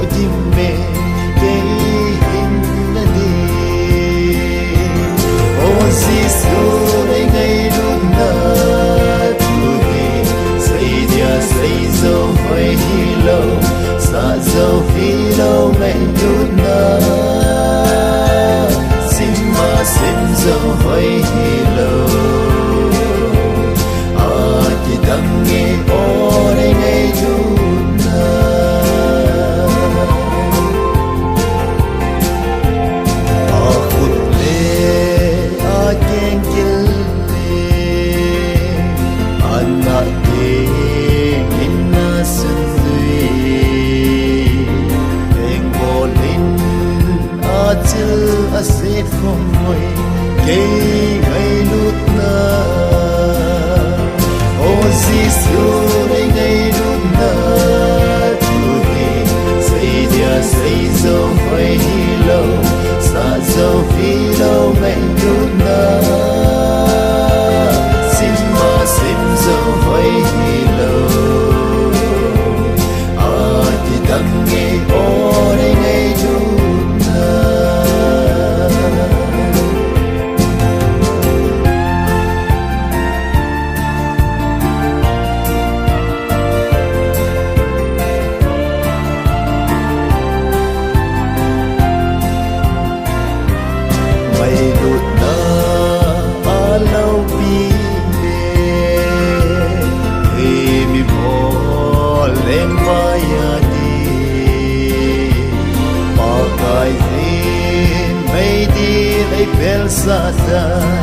dimme na di o Giêsu đây ngày lúc na tu đi xây dia xây dấu hơi hi lâu xa dấu phi lâu ngày lúc na sim dấu hơi hi lâu chỉ tâm nghe ô đây ngày lúc sẽ không ngồi kê ngày lúc na ô Giêsu đây ngày lúc na tu đi xây dia xây dấu hơi hi lâu xa dấu phi lâu ngày lúc na xin dấu hơi hi lâu chỉ tâm nghe ô đây ngày lúc Bel Satan